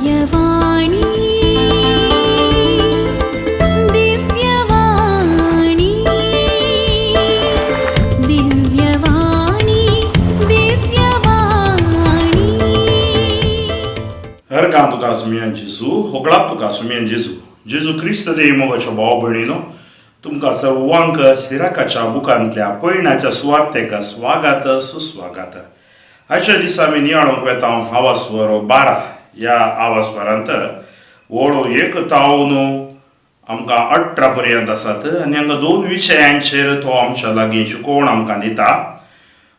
Divyavani Divyavani Divyavani Divyavani Her canto tuka sumian Jesu, hoglap tuka sumian Jesu. Jesu Christ de mogaच्या भाव भयणीनो, तुमकां सर्वांक सिराकाच्या बुकांतल्या पयण्याच्या सुवार्तेक स्वागत सुस्वागत. आजच्या दिसा आमी नियाळूंक वेता आवास्वर 12 ह्या आवास्वरांत वळो 1 तावन आमकां 18 पर्यंत आसात आनी हांगा 2 विशयांचेर तो आमच्या लागीं शिकोवण आमकां दिता.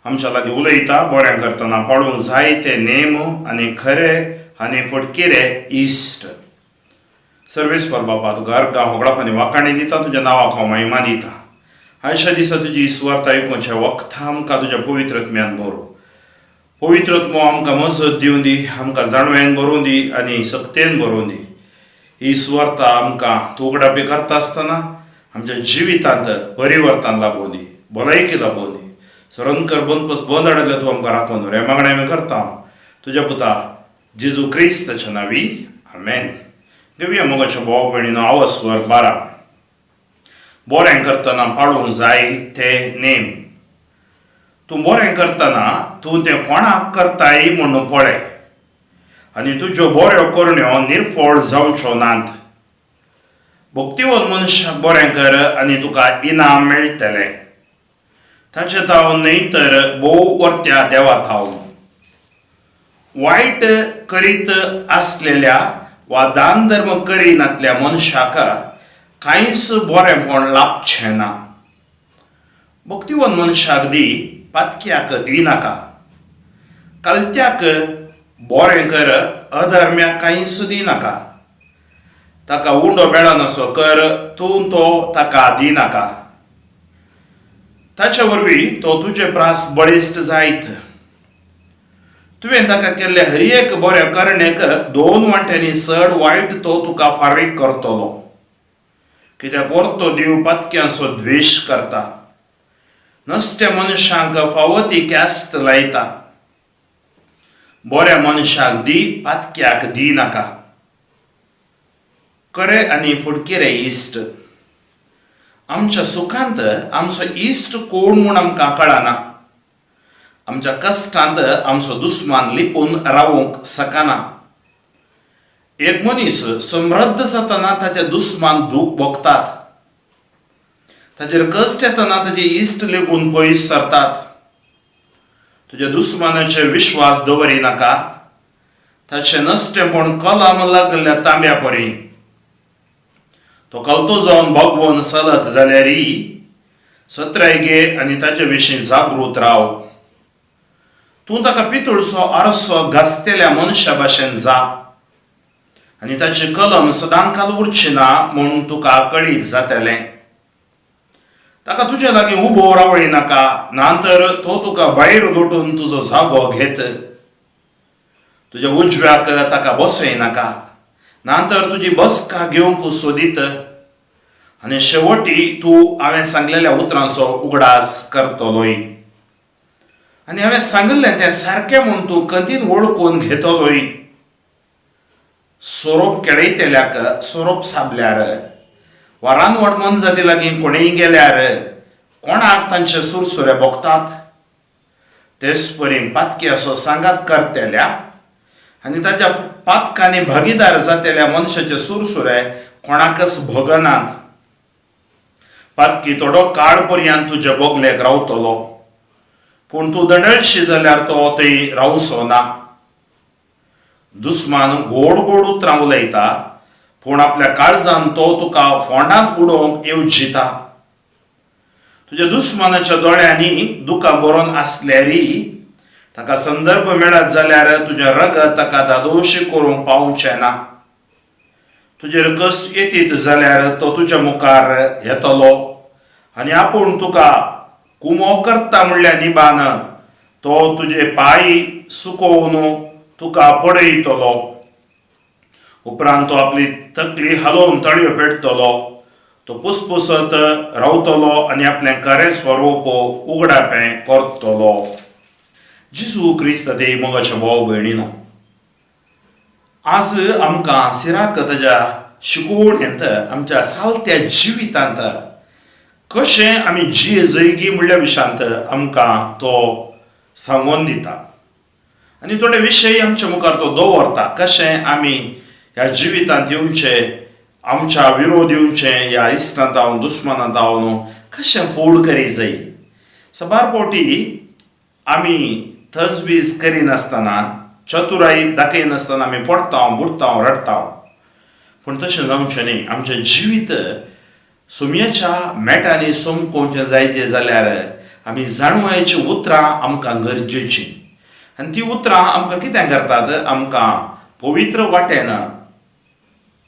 आमच्या लागीं उलयता बरें करतना पळोवंक जाय ते नेम आनी खरे आनी फटकेरे इश्ट. सर्वेस पर बाबा तुका अर्गा होगळाप आनी वाकाणी दिता, तुज्या नांवाक हांव महिमा दिता. आयच्या दिसा तुजी इस्वार्थ आयकुच्या वखदां आमकां तुज्या पवित्रत्म्यान भरो. पवित्रत्मो आमकां मजत दिवन दी, आमकां जाणवेन भरोवन दी आनी सक्तेन भरोवन दी. ही इस्वार्थ आमकां तूं उगडापी करता आसतना आमच्या जिवितांत परिवर्तन लाबोवन दी, भलायकी लाबोवन दी. सरंकर बंदपस बंद हाडले तूं आमकां राखून दवर. हें मागणें आमी करता तुज्या पुता जेजू क्रिस्ताच्या नांवी, आमेन. घेवया मोगाच्या भाव भयणीनो आवास्वर 12. बरें करतना पाळोवंक जाय ते नेम. तूं बरें करतना तूं तें कोणाक करताय म्हणून पळय आनी तुज्यो बऱ्यो करण्यो निर्फळ जावच्यो नात. भक्तिवंत मनशाक बरें कर आनी तुका इनाम मेळटलें. ताचे तावन न्हय तर भोव वर्त्या देवा थावन. वायट करीत आसलेल्या वा दान धर्म करिनातल्या मनशाक कांयच बरेंपण लाभचें ना. भक्तिवंत मनशाक दी, पातक्याक दिनाका. कालत्याक बरें कर, अधर्म्याक कांयच दिनाका. ताका उंडो मेळनासो कर, तूं तो ताका दिनाका. ताचे वरवीं तो तुजे प्रास बळिश्ट जायत. तुवें ताका केल्ले हर एक बरें करणेक 2 वांट्यांनी चड वायट तो तुका फारीक करतलो. कित्याक परतो देव पातक्यांचो द्वेश करता. नसत्या मनशांक फावो ती क्यास्त लायता. बऱ्या मनशाक दी, पातक्याक दिनाका. खरे आनी फुडकेरे इश्ट. आमच्या सुखांत आमचो इश्ट कोण म्हूण आमकां कळना. आमच्या कश्टांत आमचो दुस्मान लिपून रावूंक शकना. एक मनीस समृद्ध जातना ताचे दुस्मान दूख भोगतात. ताचेर कश्ट येतना ताचे इश्ट लेगून पयस सरतात. तुज्या दुस्मानाचेर विश्वास दवरिनाका. ताचें नश्टेपण कलम लागल्या तांब्या परी. तो कलतो जावन भगवून चलत जाल्यारय सत्राय घे आनी ताचे विशीं जागृत राव. तूं ताका पितूळचो आरसो घासतेल्या मनशा भाशेन जा आनी ताची कलम सदांकाल उरची ना म्हूण तुका कळीत जातलें. ताका तुजे लागीं उबो रावळिनाका, नातर तो तुका भायर लोटून तुजो जागो घेत. तुज्या उजव्याक ताका बसयनाका, नातर तुजी बसका घेवंक सोदीत. आनी शेवटी तूं हांवें सांगलेल्या उतरांचो उगडास करतलोय. आनी हांवें सांगलें तें सारकें म्हूण तूं कदीन वळखून घेतलोय. सोरोप केळयतेल्याक सोरोप साबल्यार वा रानवड मनजाती लागीं कोणीय गेल्यार कोणाक तांचे सुरसुरे भोगतात. तेच परी पातक्याचो सांगात करतेल्या आनी ताच्या पातकांनी भागीदार जातेल्या मनशाचे सुरसुरे कोणाकच भोगनात. पातकी थोडो काळ पर्यंत तुजे बोगलेक रावतलो, पूण तूं दंडळशी जाल्यार तो थंय रावचो ना. दुस्मान गोड गोड उतरां उलयता, पूण आपल्या काळजान तो तुका फोंडांत उडोवंक येवजिता. तुज्या दुस्मानाच्या दोळ्यांनी दुकां बरोवन आसल्यारय ताका संदर्भ मेळत जाल्यार तुजें रगत ताका दादोशी करूंक पावचें ना. तुजेर कश्ट येतीत जाल्यार तो तुज्या मुखार येतलो आनी आपूण तुका कुमो करता म्हणल्या निबान तो तुजे पांय सुकोवन तुका पडयतलो. उपरांत तो आपली तकली हालोवन तळयो पेटतलो. तो पुसपुसत रावतलो आनी आपलें खरें स्वरूप उगडापें करतलो. जेजू क्रिस्त दे मोगाच्या भाव भयणीनो, आज आमकां सिराक ताच्या शिकवणेंत आमच्या सालत्या जिवितांत कशें आमी जैगी म्हणल्या विशयांत आमकां तो सांगून दिता आनी थोडे विशय आमच्या मुखार तो दवरता कशें आमी ह्या जिवितांत येवचें आमच्या विरोध येवचें ह्या इश्टांत जावं दुस्मानांत जावं कशें फूड करी जाय सबार फावटी आमी तजवीज करिनासतना चतुराई दाखयनासतना आमी पडटा बुडटा रडटा पूण तशें जावचें न्ही आमचें जिवीत सुमयेच्या मेटांनी सोमकोवचें जायचें जाल्यार आमी जाणवायची उतरां आमकां गरजेचीं आनी ती उतरां आमकां कितें करतात आमकां पवित्र वाटेन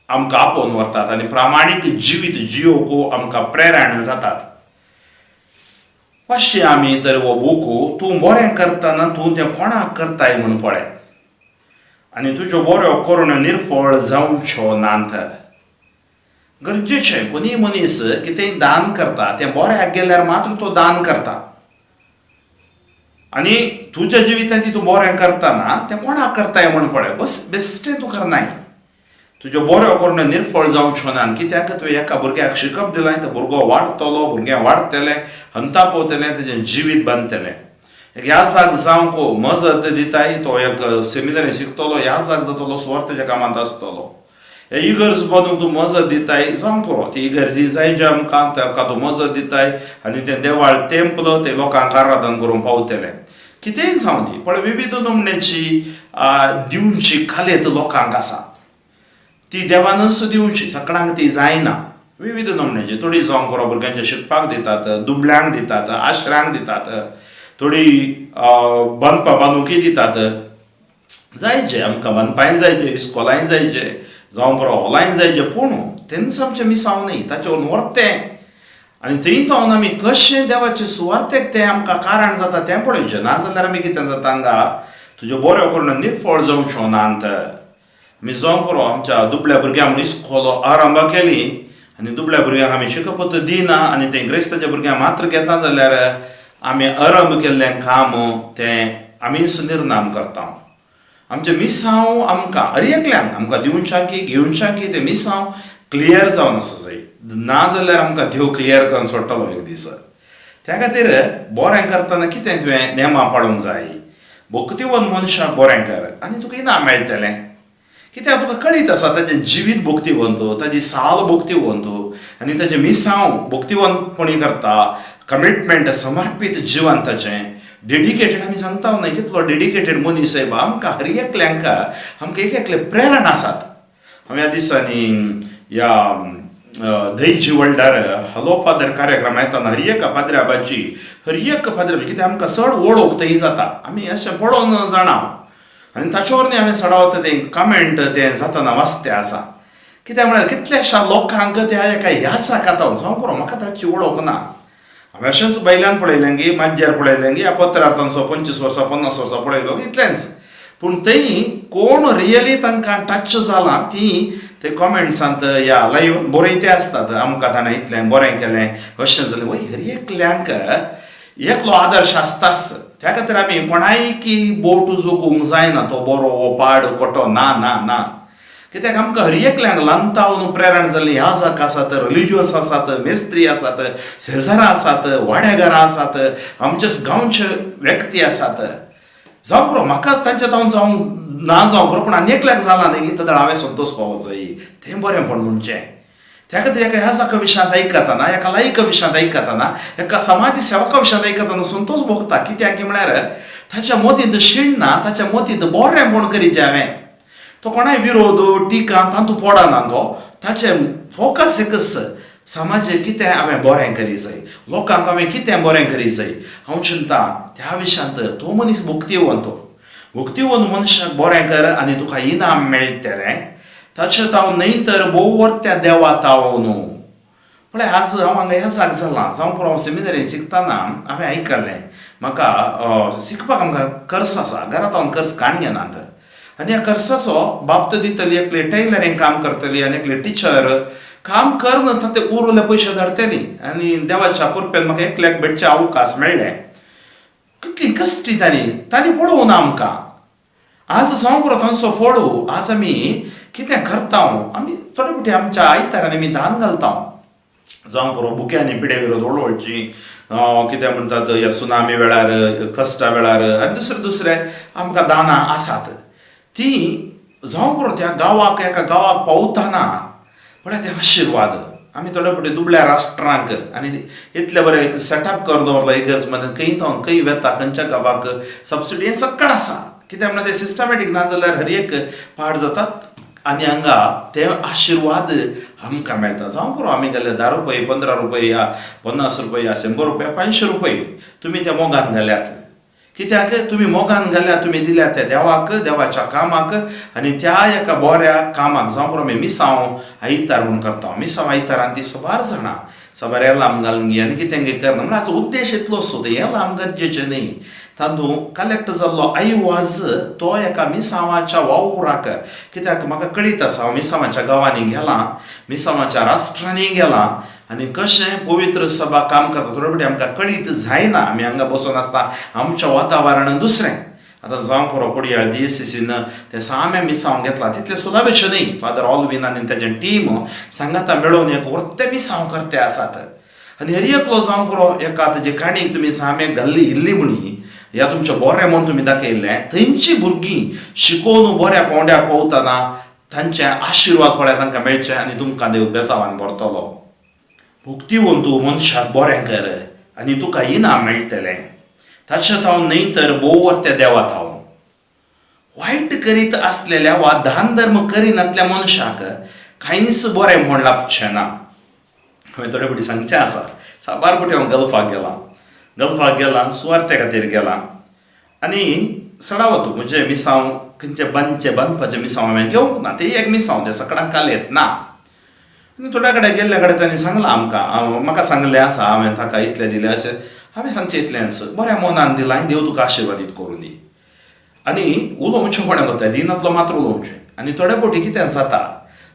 आमकां आपोवन व्हरतात आनी प्रामाणीक जिवीत जियोवंक आमकां प्रेरण जातात मातशें आमी तर हो बूक तूं बरें करतना तूं तें कोणाक करताय म्हूण पळय आनी तुज्यो बऱ्यो करून निर्फळ जावच्यो नात गरजेचें कोणीय मनीस कितेंय दान करता तें बऱ्याक गेल्यार मात्र तो दान करता आनी तुज्या जिवितांत तूं बरें करतना तें कोणाक करताय म्हूण पळय बस बेश्टें तूं करनाय तुज्यो बऱ्यो करून निर्फळ जावच्यो ना कित्याक तुवें एका भुरग्याक शिकप दिलां तो भुरगो वाडटलो भुरगें वाडटलें हंता पोवतलें तेजें जिवीत बांदतलें एक याजाक जावंक मजत दिताय तो एक सेमिनारी शिकतलो याजाक जातलो सुवार्थेच्या कामांत आसतलो हे इगर्ज बांदूंक तूं मजत दिताय जावं पुरो ती इगर्जी जाय जे आमकां ताका तूं मजत दिताय आनी तें देवाळ टेंपल ते लोकांक आराधन करून पावतलें कितेंय जावं दी पण विविध नमण्याची दिवची खालेत लोकांक आसा ती देवानच दिवची सगळ्यांक ती जायना विविध नमण्याची थोडी जावंक पुरो भुरग्यांच्या शिकपाक दितात दुबळ्यांक दितात आश्रांक दितात थोडी बांदूंकी दितात जायचे आमकां बांदपाय जायचे इस्कॉलाय जायचे जावं पुरो हॉलाय जायचे पूण तेंच आमचें मिसांव न्ही ताचे वरून व्हरतें आनी थंय जावन आमी कशें देवाचे सुवार्थेक तें आमकां कारण जाता तें पळोवचें नाजाल्यार आमी कितें जाता हांगा तुज्यो बऱ्यो करून निर्फळ जावच्यो नात आमी जावं पुरो आमच्या दुबळ्या भुरग्यांक म्हूण इस्कॉलो आरंभ केली आनी दुबळ्या भुरग्यांक आमी शिकपत दिना आनी तें ग्रेस्ताच्या भुरग्यांक मात्र घेता जाल्यार आमी आरंभ केल्लें काम तें आमीच निर्नाम करता आमचें मिसांव आमकां हर एकल्यांक आमकां दिवच्याकी घेवच्याकी तें मिसांव क्लियर जावन आसूं जाय ना जाल्यार आमकां देव क्लियर करून सोडटलो एक दीस त्या खातीर बरें करतना कितें तुवें नेमां पाळूंक जाय भक्तिवंत मनशाक बरें कर आनी तुका इनाम मेळटलें कित्याक तुका कळीत आसा ताचें जिवीत भक्तिवंत ताची साल भक्तिवंत आनी ताचें मिसांव भक्तिवंतपणी करता कमिटमेंट समर्पीत जिवन ताचें डेडिकेटेड आमी सांगता न्हय कितलो डेडिकेटेड मनीस आहे बा आमकां हर एकल्यांक आमकां एक एकले प्रेरण आसात हांवें ह्या दिसांनी ह्या धैजी वर्ल्डार हलो फादर कार्यक्रम येताना हर एक पाद्र्याबाची हर एक पाद्र्या कित्याक आमकां चड वळख थंय जाता आमी अशें पळोवन जाणा आनी ताचे वरवीं हांवें सडावता तें कमेंट तें जाताना वाचतें आसा कित्याक म्हळ्यार कितल्याशा लोकांक त्या एका ह्यासा खातावन जावं पुरो म्हाका ताची वळख ना हांवें अशेंच बैलान पळयलें गी माज्यार पळयलें गी पत्रार्थांचो 25 वर्सां 50 वर्सां पळयलो इतलेंच पूण थंय कोण रियली तांकां टच जालां ती ते कॉमेंट्सांत या लायव्ह बरयते आसतात आमकां ताणें इतलें बरें केलें अशें जालें वय हर एकल्यांक एकलो आदर्श आसताच त्या खातीर आमी कोणाय की बोट जोखूंक जायना तो बरो हो पाड खोटो ना ना ना कित्याक आमकां हर एकल्यांक ल्हानतावन प्रेरण जाल्लीं याजक आसात रिलिजियस आसात मेस्त्री आसात सेजारां आसात वाडेघरां आसात आमचे गांवचे व्यक्ती आसात जावं पुरो म्हाकाच तांच्या तावन जावंक ना जावं पुरो पूण आनी एकल्याक जालां न्ही की हांवें संतोश पावोंक जाय तें बरेंपण म्हणचें त्या खातीर एका ह्याजाका विशयांत आयकताना एका लायका विशयांत आयकताना एका समाजी सेवका विशयांत आयकताना संतोश भोगता कित्याक की म्हळ्यार ताच्या मतींत शीण ना ताच्या मतींत बरेंपण करीचें हांवें तो कोणाय विरोध टिका तातूंत पडना तो ताचें फोकस एकच समाज कितें हांवें बरें करी जाय लोकांक हांवें कितें बरें करी जाय हांव चिंता त्या विशयांत तो मनीस भक्तिवंत मनशाक बरें कर आनी तुका इनाम मेळटलें ताचें ताव न्हय तर भोव त्या देवा तावो न्हू पळय आज हांव हांगा ह्या जाग जालां जावं पुरो हांव सेमिनारीन शिकताना हांवें आयकल्लें म्हाका शिकपाक आमकां कर्स आसा घरांत हांव कर्स काण घेनात आनी ह्या कर्साचो बाबतो दितली एकले टेलरींग काम करतली आनी एकले टिचर काम करना ते उरले पयशे धाडटली आनी देवाच्या कृपेन म्हाका एकल्याक बेटचे अवकाश मेळ्ळे कितली कश्टी तांणी पळोवना आमकां आज सांग बरो तांचो फोडू आज आमी कितें करता आमी थोडे फावटी आमच्या आयतारांनी आमी दान घालता जावं बरो बुक्यांनी पिडे विरोध ओडवळची कितें म्हणटात ह्या सुनामी वेळार कश्टा वेळार आनी दुसरे आमकां दानां आसात ती जावं बरो त्या गांवाक एका गांवाक पावतना म्हळ्यार ते आशिर्वाद आमी थोडे फावटी दुबळ्या राष्ट्रांक आनी इतले बरें एक सेटअप कर दवरला इगर्ज मध्ये खंय वेता खंयच्या गांवाक सबसिडी हें सक्कड आसा कित्याक म्हळ्यार ते सिस्टमॅटीक ना जाल्यार हर एक पाड जातात आनी हांगा ते आशिर्वाद आमकां मेळटा जावं बरो आमी गेले 10 रुपये 15 रुपये या 50 रुपये या 100 रुपया 500 रुपये तुमी त्या मोगान घाल्यात कित्याक तुमी मोगान घाल्यात तुमी दिल्यात त्या देवाक देवाच्या कामाक आनी त्या एका बऱ्या कामाक जावं बरो आमी मिसांव आयतार म्हूण करता मिसांव आयतारान ती सबार जाणां सबार येलाम घालून घे आनी कितें करना म्हळ्यार हाचो उद्देश इतलो असो ते येलाम गरजेचें न्ही तातूंत कलेक्ट जाल्लो आयवाज तो एका मिसांवाच्या वावराक कित्याक म्हाका कळीत आसा हांव मिसांवाच्या गांवांनी गेलां मिसांवाच्या राष्ट्रांनी गेलां आनी कशें पवित्र सभा काम करता थोडे फावटी आमकां कळीत जायना आमी हांगा बसून आसता आमचें वातावरण दुसरें आतां जावं परो कोडयाळ DSCCन ते सामे मिसांव घेतला तितले सुदावेचे न्ही फादर ऑल्विन आनी तेजें टीम सांगाता मेळोवन एक व्हडले मिसांव करते आसात आनी हर एकलो जावं परो एका तेजे काणयेक तुमी सामे घाल्ली इल्ली म्हणी ह्या तुमचें बरें म्हूण तुमी दाखयल्लें थंयचीं भुरगीं शिकोवन बऱ्या पोंड्याक पावतना तांचे आशिर्वाद पळय तांकां मेळचे आनी तुमकां देव बेसांवान भरतलो भुक्तीवंतू मनशाक बरें कर आनी तुका इनाम मेळटलें ताचें हांव न्हय तर भोव वर्ते देवात हांव वायट करीत आसलेल्या वा दान धर्म करिनातल्या मनशाक कांयच बरें म्हण लाभचें ना हांवें थोडे फावटी सांगचें आसा साबार फावटी हांव गल्फाक गेलां सुवार्ते खातीर गेलां आनी सडावतू म्हणजे मिसांव खंयचे बांदपाचे मिसांव हांवें घेवंक ना ते एक मिसांव ते सकाळाक कालेत ना आनी थोड्या कडेन गेल्ल्या कडेन तांणी सांगलां आमकां म्हाका सांगलें आसा हांवें ताका इतलें दिलें अशें हांवें सांगचें इतलेंच बऱ्या मनान दिलां आनी देव तुका आशिर्वादीत करूं दी आनी उलोवचें कोणें कोता दिनांतलो मात्र उलोवचें आनी थोड्या फावटी कितें जाता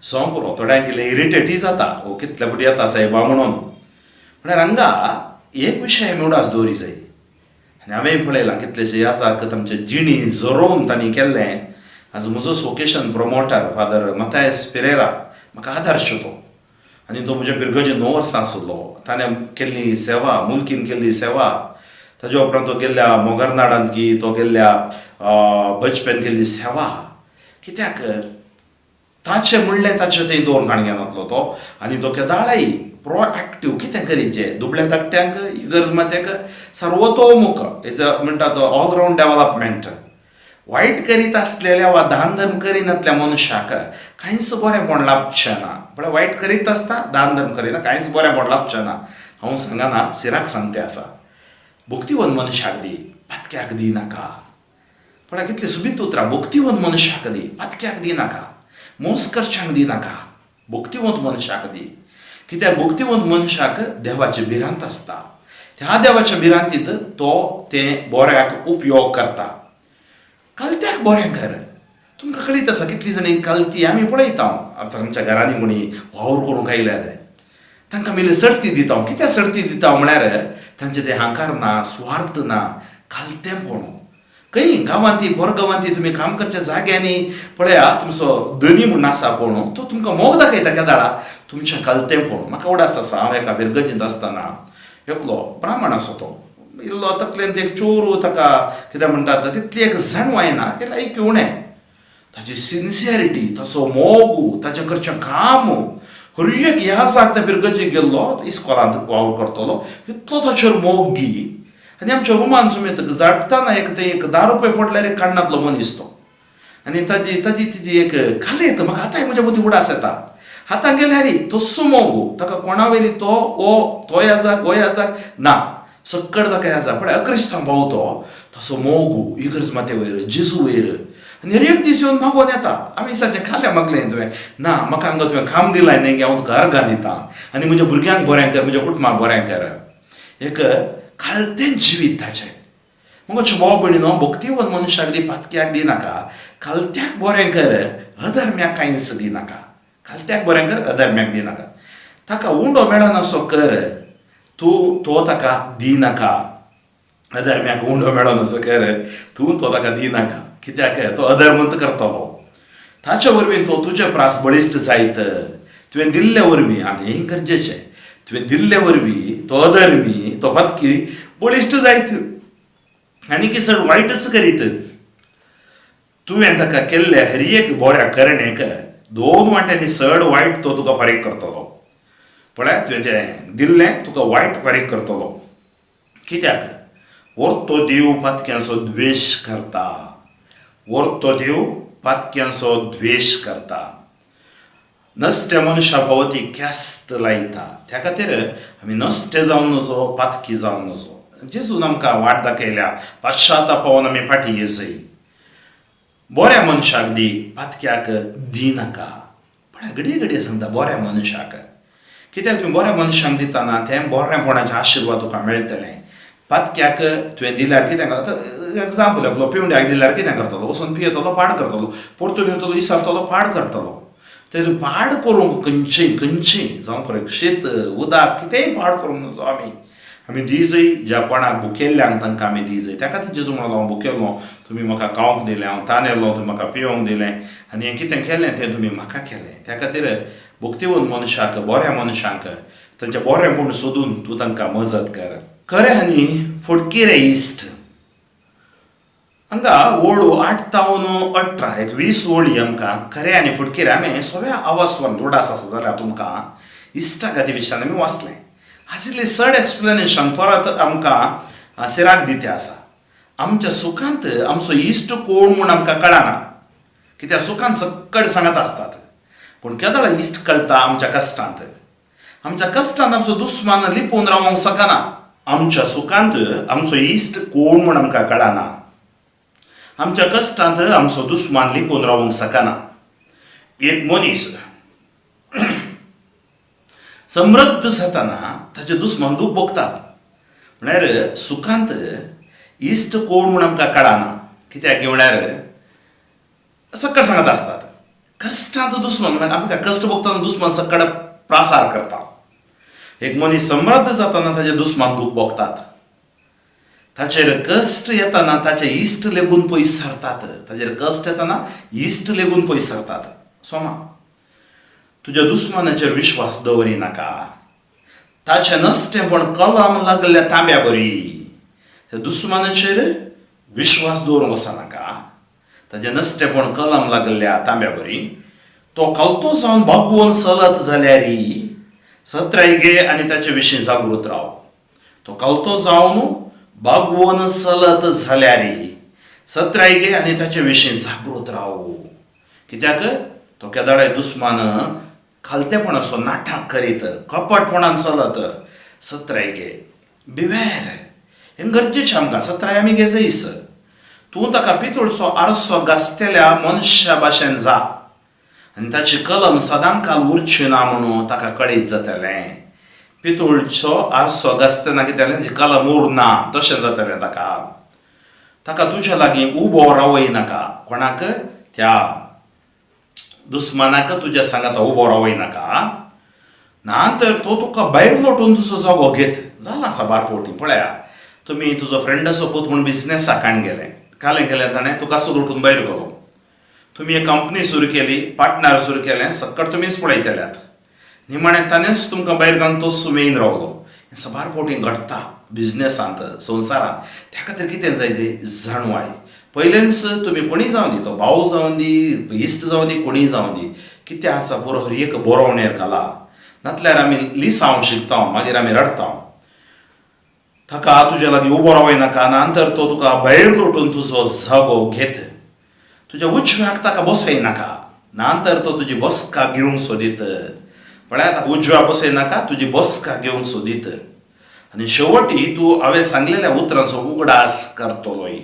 सो पुरो थोड्यांक इल्लें इरिटेटूय जाता कितले फावटी येता सायबा म्हणून म्हळ्यार हांगा एक विशय आमी उडास दवरी जाय आनी हांवें पळयलां कितलेशे आसा तांचे जिणी जरोवन तांणी केल्लें आज म्हजो vocation promoter father Mathias Pereira म्हाका आदर्श तो आनी तो म्हज्या पिरगोजे 9 वर्सां आशिल्लो ताणें केल्ली सेवा मुल्कीन केल्ली सेवा ताजे उपरांत तो गेल्ल्या मोगरनाडांतकी तो गेल्ल्या बचपेन केल्ली सेवा कित्याक ताचें म्हणलें ताचें थंय दवर काणग्यानातलो तो आनी तो केदाळय प्रोएक्टीव कितें करीचें दुबळ्या धाकट्यांक इगर्ज मातेक सर्वतोमुख म्हणटा तो ऑल रावंड डेव्हलपमेंट वायट करीत आसलेल्या वा दान धर्म करिनातल्या मनशाक कांयच बरें म्हण लाभचें ना म्हळ्यार वायट करीत आसता दान धर्म करिना कांयच बरें म्हण लाभचें ना हांव सांगना सिराक सांगतें आसा भुक्तीवंत मनशाक दी पातक्याक दी नाका म्हळ्यार कितलीं सुबीत उतरां भुक्तीवंत मनशाक दी पातक्याक दी नाका मोसकरच्यांक दी नाका भुक्तीवंत मनशाक दी कित्याक भुक्तीवंत मनशाक देवाची भिरांत आसता ह्या देवाच्या भिरांतीत तो तें बऱ्याक उपयोग करता कलत्याक बरें कर तुमकां कळीत आसा कितलीं जाणीं कलती आमी पळयता आतां आमच्या घरांनी कोणी वावर करूंक आयल्यार तांकां मिले सर्ती दिता कित्याक सर्ती दिता म्हळ्यार तांचे ते अहंकार ना स्वार्थ ना कलतेपण खंय गांवांती बोर गांवांती तुमी काम करच्या जाग्यांनी पळया तुमचो धनी म्हूण आसा पळोवन तो तुमकां मोग दाखयता केदाळा तुमचें कलतेपण म्हाका उडास आसा हांव एका बिरगजींत आसतना एकलो ब्राह्मण आसा तो इल्लो तकलेंत एक चोरू ताका कितें म्हणटात तितली एक जाणव येना केला एक उणें ताची सिन्सियरिटी ताचो मोगू ताचें करचें काम हर एक ह्या जाग त्या बिरगजीक गेल्लो इस्कॉलांत वावर करतलो इतलो ताचेर मोग गी आनी आमच्या रुमान सुमेत जाटतना एक 10 रुपये पडल्यार एक काडनातलो मनीस तो आनी ताची एक खालेत म्हाका आतांय म्हज्या मदीं उडास येता हातांत गेल्यार तस्सो मोगू ताका कोणा वयरी तो ह्या जाग ना सक्कड ताका ह्या जाग पळय अक्रिस्तांव भाव तो तसो मोगू इगर्ज माते वयर जेजू वयर आनी हर एक दीस येवन मागोवन येता आमी सांचे खाल्या मागलें तुवें ना म्हाका हांगा तुवें काम दिलां न्ही की हांव घर घालिता आनी म्हज्या भुरग्यांक बरें कर म्हज्या कुटुंबाक बरें कर एक खालतें जिवीत ताचें म्हजो भाव भयणीनो भक्तीवंत मनशाक दी पातक्याक दी नाका खालत्याक बरें कर अधर्म्याक कांयच दी नाका खालत्याक बरें कर अधर्म्याक दी नाका ताका उंडो मेळनासो कर तो ताका दी नाका अधर्म्याक उंडो मेळनासो कर तूं तो ताका दी नाका कित्याक तो अधर्मंत करतलो ताचे वरवीं तो तुजे प्रास बळिश्ट जायत तुवें दिल्ले वरवीं आनी हें गरजेचें तुवें दिल्ले वरवीं तो अधर्मी तो पतकी बळिश्ट जायत आनी किसड वायटच करीत तुवें ताका केल्ले हर एक बऱ्या करणेक 2 वांट्यांनी चड वायट तो तुका फारीक करतलो पळय तुवें तें दिल्लें तुका वायट फारीक करतलो कित्याक वर्तो देव पातक्यांचो द्वेश करता वर्तो देव पातक्यांचो द्वेश करता नसत्या मनशा भोवती क्यास्त लायता त्या खातीर आमी नसते जावन नजो पातकी जावन नजो जेजून आमकां वाट दाखयल्या पाश्चातापावन आमी फाटीं येसय बऱ्या मनशाक दी पातक्याक दिनाका पण घडये घडये सांगता बऱ्या मनशाक कित्याक तुवें बऱ्या मनशाक दितना तें बरेपणाचें आशिर्वाद तुका मेळटलें पातक्याक तुवें दिल्यार कितें करता एग्जाम्पल आपलो पेवंड्याक दिल्यार कितें करतलो वचून पियेतलो पाड करतलो परतून येतलो इसरतलो पाड करतलो तर पाड करूंक खंयचें जावं पळय शेत उदक कितेंय पाड करूंक नजो आमी दिजय ज्या कोणाक भुकेल्ल्यांक तांकां आमी दिजय त्या खातीर जेजू म्हणलो हांव भुकेल्लो तुमी म्हाका खावंक दिलें हांव तानेल्लो तुमी म्हाका पिवंक दिलें आनी हें कितें केलें तें तुमी म्हाका केलें त्या खातीर भुक्तीवंत मनशाक बऱ्या मनशांक तांचें बरेंपण सोदून तूं तांकां मजत कर खरें आनी फुडकी रे इश्ट हांगा वळू 8 एक 20 वळी आमकां खरें आनी फुडकी रे आमी सगळ्या आवाजवान उडास आसा जाल्यार तुमकां इश्टा गादी विशयान आमी वाचलें हाजिल्लें चड एक्सप्लेनेशन परत आमकां सिराक दितें आसा आमच्या सुखांत आमचो इश्ट कोण म्हूण आमकां कळना कित्याक सुखांत सक्कड सांगत आसतात पूण केदोळा इश्ट कळटा आमच्या कश्टांत आमचो दुस्मान लिपोवन रावंक शकना आमच्या सुखांत आमचो इश्ट कोण म्हूण आमकां कळना आमच्या कश्टांत आमचो दुस्मान लिपोवन रावंक शकना एक मनीस समृद्ध जाताना ताचे दुस्मान दूख भोगतात म्हळ्यार सुखांत इश्ट कोण म्हूण आमकां कळना कित्याक म्हळ्यार सक्कड सांगत आसतात कश्टांत दुस्मान आमकां कश्ट भोगतना दुस्मान सक्कड प्रासार करता एक मनीस समृद्ध जाताना ताचे दुस्मान दूख भोगतात ताचेर कश्ट येताना ताचे इश्ट लेगून पयस सरतात ताचेर कश्ट येताना इश्ट लेगून पयस सरतात सोमा तुज्या दुस्मानाचेर विश्वास दवरिनाका ताचें नसतेपण कलम लागल्या तांब्या बरी त्या दुस्मानाचेर विश्वास दवरूंक वचनाका ताचें नसतेपण कलम लागल्या तांब्या बरी तो कलतो जावन भगवून चलत जाल्यारी सत्राय गे आनी ताचे विशीं जागृत राव तो कलतो जावन भगवून चलत जाल्यारी सत्राय गे आनी ताचे विशीं जागृत राव कित्याक तो केदाळे दुस्मान खालतेपणाचो नाटक करीत कपटपणान चलत सत्राय गे बिवेर हें गरजेचें आमकां सत्राय आमी गेजयस तूं ताका पितूळचो आरसो घासतेल्या मनशा भाशेन जा आनी ताची कलम सदांकाल उरची ना म्हणून ताका कळीत जातलें पितूळचो आरसो घासतना कितें जालें ताची कलम उरना तशें जातलें ताका तुज्या लागीं उबो रावय नाका कोणाक त्या दुस्मानाक तुज्या सांगाता उबो रावय नाका नातर तो तुका भायर लोटून तुजो जागो घेत जाला आसा बारपोटी पळया तुमी तुजो फ्रेंडाचो पूत म्हूण बिझनेसाकान गेले कालें केलें ताणें तुका सोडून भायर गेलो तुमी एक कंपनी सुरू केली पार्टनर सुरू केलें सक्कड तुमीच पळयतल्यात निमाणें ताणेंच तुमकां भायर घालून तो सुमेन रावलो हें सबार पोटी घडटा बिझनेसांत संवसारांत त्या खातीर कितें जाय जाणवाय पयलेंच तुमी कोणीय जावं दी तो भाव जावं दी इश्ट जावं दी कोणीय जावं दी कितें आसा बरो हर एक बरोवणेर घाला नातल्यार आमी लिसांव शिकता मागीर आमी रडटा ताका तुज्या लागीं उबो रावय नाका नंतर तो तुका भायर लोटून तुजो जागो घेत तुज्या उजव्याक ताका बसय नाका नंतर तो तुजी बसका घेवंक सोदीत म्हळ्यार ताका उजव्या बसय नाका तुजी बसका घेवंक सोदीत आनी शेवटी तूं हांवें सांगलेल्या उतरांचो उगडास करतलोय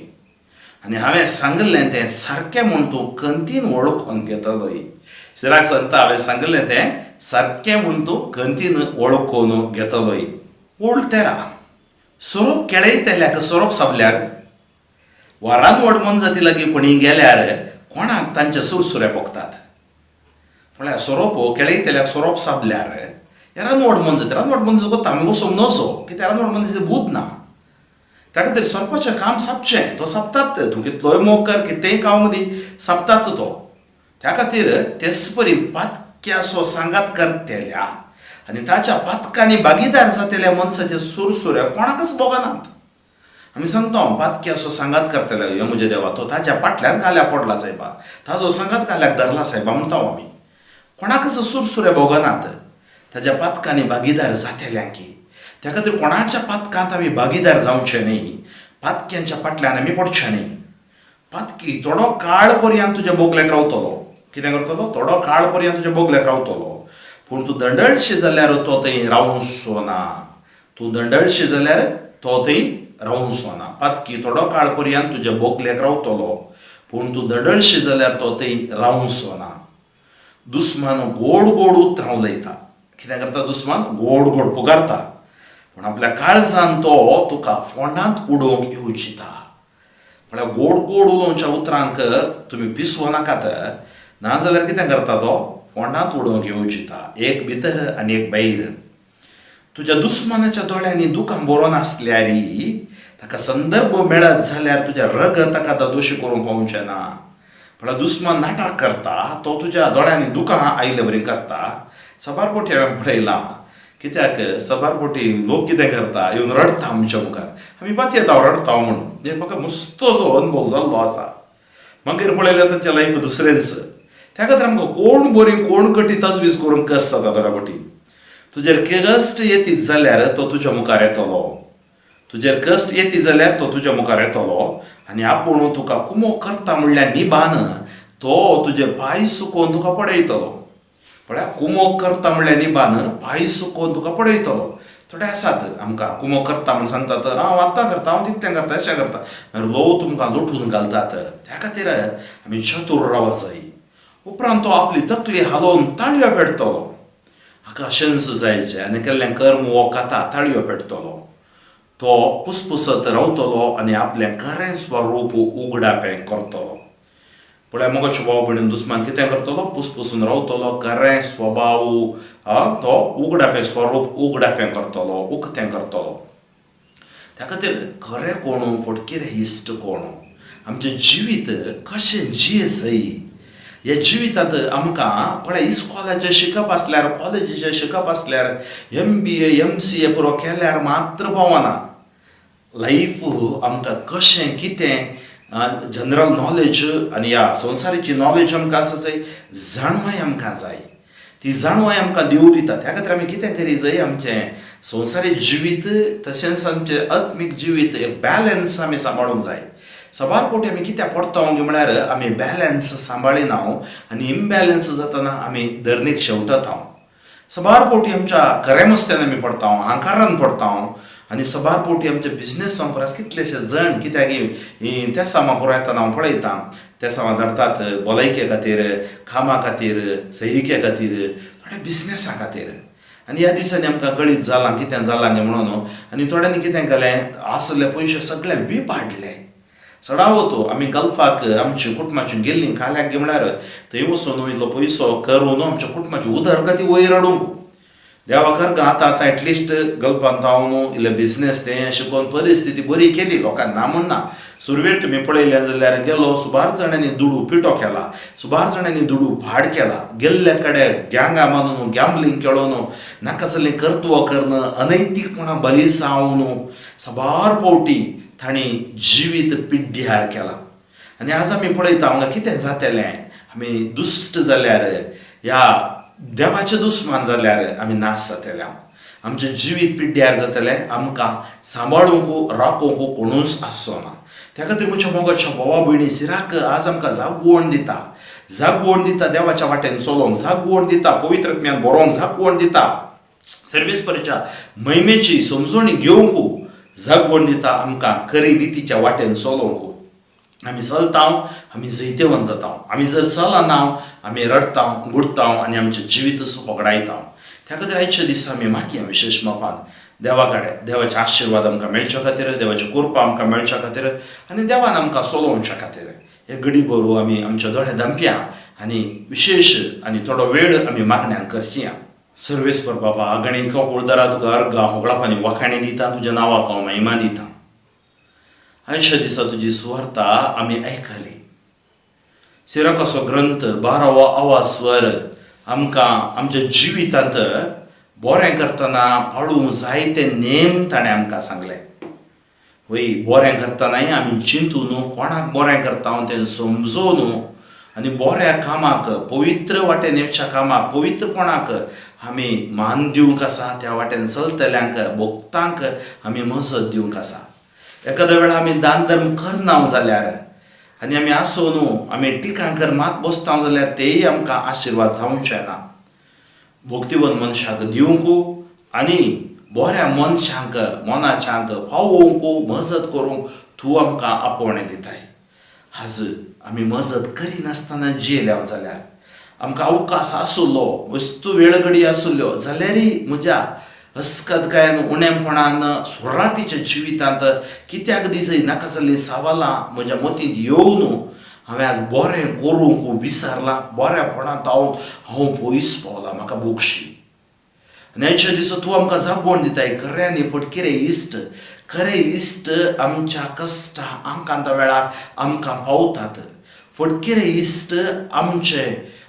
आनी हांवें सांगलें तें सारकें म्हूण तूं कंतीन वळखून घेतलोय शिराक सांगता हांवें सांगलें तें सारकें म्हूण तूं कंतीन वळखून घेतलोय उलतेरा सोरोप केळयतल्याक सोरोप साबल्यार वा रानवड मनजाती लागीं कोणी गेल्यार कोणाक तांचे सुरसुरे भोगतात म्हळ्यार सोरोप केळयतल्याक सोरोप साबल्यार हे रानवड मनजाती कोत्ता आमी वचोंक नजो कित्याक रानवड मनजाती बूद ना त्या खातीर सरपाचें काम सापचें तो सापतात तूं कितलोय मोग कर कितेंय काम दी सापतात तो. त्या खातीर तेच परी पातक्यासो सांगात करतेल्या आनी ताच्या पातकांनी भागीदार जातेल्या मनशाचे सुरसुऱ्या कोणाकच बोगनात. आमी सांगता पातक्यासो सांगात करतेल्या हे म्हजे देवा तो ताच्या फाटल्यान काल्या पडला सायबा ताजो सांगात काल्याक धरला सायबा म्हणटा आमी. कोणाकच सुरसुऱ्या भोगनात ताच्या पातकांनी भागीदार जातेल्यांकी. त्या खातीर कोणाच्या पातकांत आमी भागीदार जावचे न्ही, पातक्यांच्या फाटल्यान आमी पडचे न्ही. पातकी थोडो काळ पर्यंत तुज्या बोगल्याक रावतलो. कितें करतलो? थोडो काळ पर्यंत तुज्या बोगल्याक रावतलो. पूण तूं दंडळशी जाल्यार तो थंय रावंचो ना. तूं दंडळशी जाल्यार तो थंय रावंचो ना. पातकी थोडो काळ पर्यंत तुज्या बोगल्याक रावतलो पूण तूं दंडळशी जाल्यार तो थंय रावंचो ना. दुस्मान गोड गोड उतरां उलयता. कितें करता दुस्मान? गोड गोड पुगारता. पूण आपल्या काळजान तो तुका फोंडांत उडोवंक येवजिता. म्हळ्यार गोड गोड उलोवच्या उतरांक तुमी पिसवो नाकात. नाजाल्यार कितें करता तो? फोंडांत उडोवंक येवजिता. एक भितर आनी एक भायर. तुज्या दुस्मानाच्या दोळ्यांनी दुकां बरोवन आसल्यारय ताका संदर्भ मेळत जाल्यार तुज्या रग ताका दोशी करूंक पावचें ना. म्हळ्यार दुस्मान नाटक करता तो तुज्या दोळ्यांनी दुकां आयले बरी करता. सबारपोटी हांवें पळयलां. कित्याक सबारपोटी लोक कितें करता येवन रडटा आमच्या मुखार. आमी पात येता रडता म्हणून. म्हणजे म्हाका मस्तो असो अनुभव जाल्लो आसा. मागीर पळयल्यार ताचें लायफ दुसरेंच. त्या खातीर आमकां कोण बरी कोण कटी तजवीज करून कस जाता थोड्या फावटी. तुजेर कश्ट येतीत जाल्यार तो तुज्या मुखार येतलो. तुजेर कश्ट येती जाल्यार तो तुज्या मुखार येतलो आनी आपूण तुका कुमो करता म्हणल्यार निभान तो तुजे पांय सुकोवन तुका पडयतलो. म्हळ्यार कुमो करता म्हणल्यार निभान पांय सुकोवन तुका पडयतलो. थोडे आसात आमकां कुमो करता म्हूण सांगतात हांव आतां करता हांव तितलें करता अशें करता मागीर लोव तुमकां लुटून घालतात. त्या खातीर आमी चतूर रावूंक जाय. उपरांत तो आपली तकली हालोवन ताळयो पेटतलो. हाका शंस जायचे आनी केल्लें कर्म वो कथा ताळयो पेटतलो. तो पुसपुसत रावतलो आनी आपलें खरें स्वरूप उगडापें करतलो. पळय मोगाच्या भाव भयणीन दुस्मान कितें करतलो? पुसपुसून रावतलो. खरें स्वभाव तो उगडापें स्वरूप उगडापें करतलो उक्तें करतलो. त्या खातीर खरें कोण फटकेर इश्ट कोण आमचें जिवीत कशें जियेसय. ह्या जिवितांत आमकां पळय इस्कॉलाचें शिकप आसल्यार कॉलेजीचें शिकप आसल्यार MBA MCA पुरो केल्यार मात्र पावना. लायफ आमकां कशें कितें जनरल नॉलेज आनी ह्या संवसाराची नॉलेज आमकां आसा जाय जाणवाय आमकां जाय. ती जाणवाय आमकां देव दिता. त्या खातीर आमी कितें करी जाय आमचें संवसारीक जिवीत तशेंच आमचें आत्मीक जिवीत एक बॅलन्स आमी सांबाळूंक जाय. सबारपोटी आमी कित्याक पडटा म्हळ्यार आमी बॅलन्स सांबाळिना आनी इम्बॅलन्स जातना आमी धरणीक शेवटता. सबारपोटी आमच्या खऱ्या मस्त्यान आमी पडटा आंकारान पडटा आनी सबारपोटी आमच्या बिझनेसां परस कितलेशे जण कित्याक त्या सामा पुरो येतना हांव पळयता त्या सामा धाडटात भलायके खातीर कामा खातीर सैरिके खातीर थोड्या बिझनेसा खातीर. आनी ह्या दिसांनी आमकां गळीत जालां कितें जालां गे म्हणून आनी थोड्यांनी कितें केलें आसले पयशे सगळे बी पाडले. चडावतो आमी गल्फाक आमच्या कुटुंबाची गेल्लीं काल्याक गे म्हळ्यार थंय वचून इल्लो पयसो करून आमच्या कुटुंबाची उदरगती वयर हाडूंक. देवा कर आतां एटलिस्ट गल्फांत हांव इल्लें बिझनेस तें शिकोवन परिस्थिती बरी केली लोकांक ना म्हणना. सुरवेर तुमी पळयलें जाल्यार गेलो सुबार जाणांनी दुडू पिटो केला. सुबार जाणांनी दुडू भाड केला. गेल्ले कडेन गँगा मारून गॅम्बलिंग खेळून नाका जाल्लें कर्तव्य करून अनैतीकपणां बली सावन सबार फावटी तांणी जिवीत पिड्ड्यार केला. आनी आज आमी पळयता हांगा कितें जातलें आमी दुश्ट जाल्यार ह्या देवाचे दुस्मान जाल्यार आमी नाश जातले. आमचें जिवीत पिड्ड्यार जातलें. आमकां सांबाळूंक राखूंक कोणूच आसचो ना. त्या खातीर म्हज्या मोगाच्या भावा भयणी सिराक आज आमकां जागवण दिता. जागवण दिता देवाच्या वाटेन चलोवंक. जागवण दिता पवित्र आत्म्यान बरोवंक. जागवण दिता सर्वेस्पराच्या महिमेची समजणी घेवंक. जागवण दिता आमकां खरी रितीच्या वाटेन चलोवंक. आमी चलता आमी जैतेवन जाता. आमी जर चलना आमी रडटा बुडटा आनी आमचें जिवीत वगडायता. त्या खातीर आयच्या दिसा आमी मागया विशेश मापान देवा कडेन देवाचे आशिर्वाद आमकां मेळच्या खातीर देवाची कृपा आमकां मेळच्या खातीर आनी देवान आमकां चलोवच्या खातीर हे घडी भरू आमी आमच्या दोळे धांपया आनी विशेष आनी थोडो वेळ आमी मागण्यान करची. सर्वेस्पर बाबा गणित कळदारा तुका अर्गा होगळापांनी वखाणी दिता. तुज्या नांवाक हांव महिमा दिता. आयच्या दिसा तुजी सुवार्ता आमी आयकली. सिराकाचो ग्रंथ 12वो आवास्वर आमकां आमच्या जिवितांत बरें करतना पाळूंक जाय ते नेम ताणें आमकां सांगले. वय बरें करतनाय आमी चिंतून कोणाक बरें करता तें समजून आनी बऱ्या कामाक पवित्र वाटेन येवच्या कामाक पवित्रपणाक आमी मान दिवंक आसा. त्या वाटेन चलतल्यांक भोगतांक आमी मजत दिवंक आसा. एखाद्या वेळा आमी दान धर्म करना जाल्यार आनी आमी आसून आमी टिका कर मात बसता जाल्यार तेय आमकां आशिर्वाद जावचे ना. भोक्तिवन मनशाक दिवंक आनी बऱ्या मनशांक मनाच्यांक फावोवंक मजत करूंक तूं आमकां आपोवणें दिताय. आज आमी मजत करिनासतना जियेल्या जाल्यार आमकां अवकाश आसुल्लो वस्तू वेळगडी आसुल्ल्यो जाल्यारय म्हज्या अस्कदकायेन उणेपणान सुरातीच्या जिवितांत कित्याक दिसय नाका जाल्लीं सवालां म्हज्या मतींत येवन हांवें आज बरें करूंक विसरलां. बऱ्यापणांत हांव पयस पावलां. म्हाका बोगशी. आनी आयच्या दिसा तूं आमकां जागोण दिताय. खऱ्यांनी फटकिरे इश्ट खरे इश्ट आमच्या कश्टा आंकांत वेळार आमकां पावतात. फटकिरे इश्ट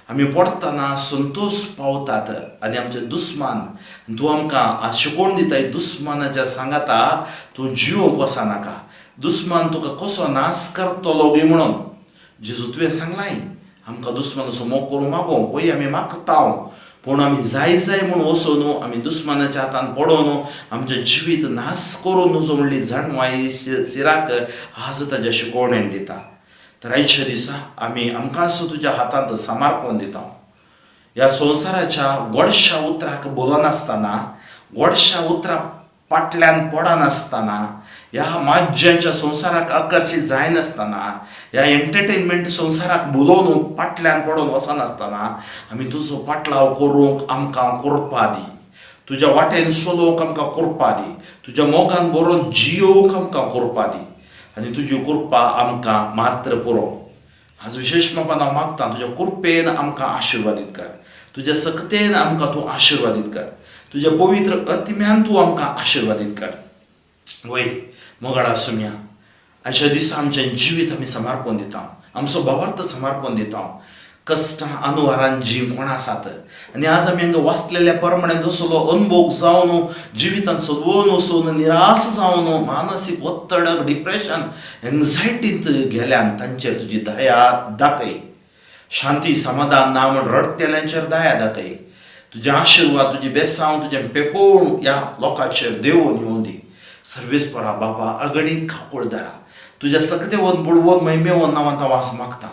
आमी पडटना संतोश पावतात. आनी आमचे दुस्मान तूं आमकां आज शिकोवन दिताय. दुस्मानाच्या सांगाता तूं जिवंक वचनाका. दुस्मान तुका कसो नाश करतलो गे म्हणून जेजू तुवें सांगलाय आमकां दुस्मानाचो मोग करूंक मागोवंक. वय आमी मागता पूण आमी जाय म्हणून वचून आमी दुस्मानाच्या हातान पडोवन आमचें जिवीत नाश करून नजो म्हणली जाणवाई सिराक आज ताच्या शिकोवणेन दिता. तर आयच्या दिसा आमी आमकां तुज्या हातांत समर्पण दिता. ह्या संवसाराच्या गोडश्या उतराक बोलनासतना गोडश्या उतरां फाटल्यान पडनासतना ह्या माज्यांच्या संवसाराक आकर्शीत जायनासतना ह्या एंटरटेनमेंट संवसाराक बोलोवन फाटल्यान पडोवन वचनासतना आमी तुजो पाटलाव करूंक आमकां कुरपा दी. तुज्या वाटेन चलोवंक आमकां कुरपा दी. तुज्या मोगान बरोवन जियोवंक आमकां कुरपा दी. आनी तुजी कुरपा आमकां मात्र पुरो. आज विशेश मापान हांव मागतां तुज्या कुरपेन आमकां आशिर्वादीत कर. तुज्या सक्तेन आमकां तूं आशिर्वादीत कर. तुज्या पवित्र आत्म्यान तूं आमकां आशिर्वादीत कर. वय मोगाडा सुम्या आयच्या दिसा आमचें जिवीत आमी समर्पण दिता. आमचो भावार्थ समर्पण दिता. कश्टां अनुवारान जीव कोण आसात आनी आज आमी हांगा वाचलेल्या प्रमाणे जसो अनुभव जावन जिवितांत सदवून वचून निराश जावन मानसीक वत्तडक डिप्रेशन एन्झायटींत गेल्यान तांचेर तुजी दया दाखय. शांती समाधान ना म्हण रडतेल्यांचेर दया दाखय. तुजे आशिर्वाद तुजी बेसांव तुजें पेकोवन ह्या लोकांचेर देवून येवं दी. सर्वेस्परा बापा अगणीत खाकुळदारा तुज्या सकदेवन बुडवून महिमेवन नांवांत हांव वास मागता.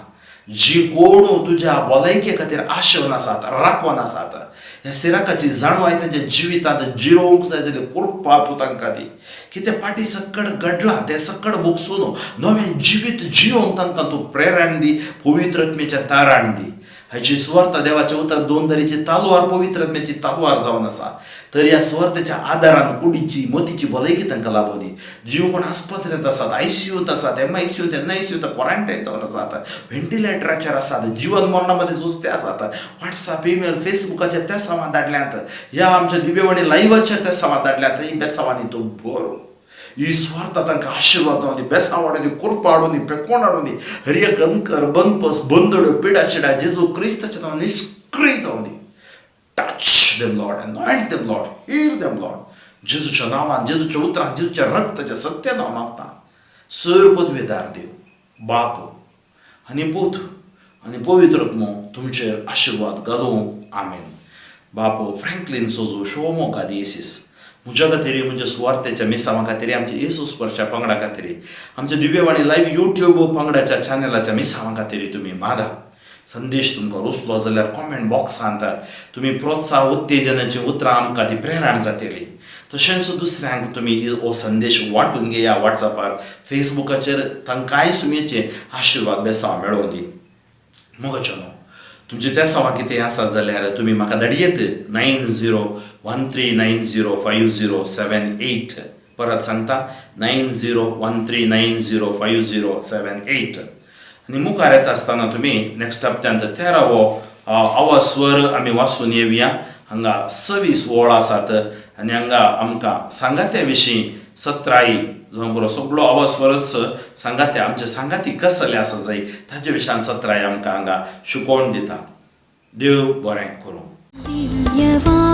जी कोण तुज्या भलायके खातीर आशेवन आसात राखोन आसात ह्या सिराकाची जाणवाय तांच्या जिवितांत जिरोवंक जाय जाल्यार कुरपा तूं तांकां दी. कितें पाटी सकड घडलां तें सकड भोगसून नवें जिवीत जियोवंक तांकां तूं प्रेरण दी. पवित्र आत्म्याचें तारण दी. हाची सुवार्ता देवाचें उतर 2 दरेची तालवार पवित्र आत्म्याची तालवार जावन आसा. तर ह्या सुवार्थेच्या आदारान कुडीची मतीची भलायकी तांकां लाभो दी. जीव कोण आस्पत्रेंत आसात आयसीयूंत आसात MICयूंत NICयूंत क्वॉरंटायन जावन आसात व्हेंटिलेटराचेर आसात जीवन मरणा मदें झुजते आसात WhatsApp ईमेल फेसबुकाचेर त्या संवाद धाडल्यात ह्या आमच्या दिव्यवाणी लायव्हाचेर त्या संवाद धाडल्यात. ही बेसावांनी तूं भर. ही स्वार्थ तांकां आशिर्वाद जावन दी. बेसांव हाडून दी. कुरपा हाडून दी. पेकोण हाडून दी. हरिय गंकर बनपस बंदड्यो पिडा शिडा जेजू क्रिस्ताच्या नांवान निष्क्रिय जावन दी. Touch them, Lord. Anoint them, Lord. Heal them, Lord. जेजूच्या नांवान जेजूच्या उतरान जेजूच्या रक्ताच्या सत्यान हांव मागतां. सर पदवेदार देव बाप आनी पूत आनी पवित्र आत्मो तुमचेर आशिर्वाद घालूं. आमेन. बाप फ्रँकलिन सोजो शोमो गादियेसीस म्हज्या खातीर म्हज्या सुवार्थेच्या मिसावां खातीर आमच्या येसू स्पर्शा पंगडा खातीर आमच्या दिव्यवाणी लायव्ह यूट्यूब पंगडाच्या चॅनलाच्या मिसावां खातीर तुमी मागा. संदेश तुमकां रुचलो जाल्यार कॉमेंट बॉक्सांत तुमी प्रोत्साह उत्तेजनाची उतरां आमकां ती प्रेरण जातली. तशेंच दुसऱ्यांक तुमी हो संदेश वांटून घेया. वॉट्सॅपार फेसबुकाचेर तांकांय सुमेचे आशिर्वाद बेसांव मेळोवन दी. मोगाचेनो तुमचे त्या सवा कितें आसा जाल्यार तुमी म्हाका धाडयेत 9013905078. परत सांगता 9013905078. आनी मुखार येता आसतना तुमी नेक्स्ट हप्त्यांत 13वो आवास्वर आमी वाचून येवया. हांगा 26 ओळ आसात आनी हांगा आमकां सांगात्या विशीं 17 जावं बरो सगळो अवस्वरच सांगाते आमचे सांगाती कस जाले आसा जाय ताचे विशयान सत्राय आमकां हांगा शिकोवन दिता. देव बरें करूं. दिव्यवाणी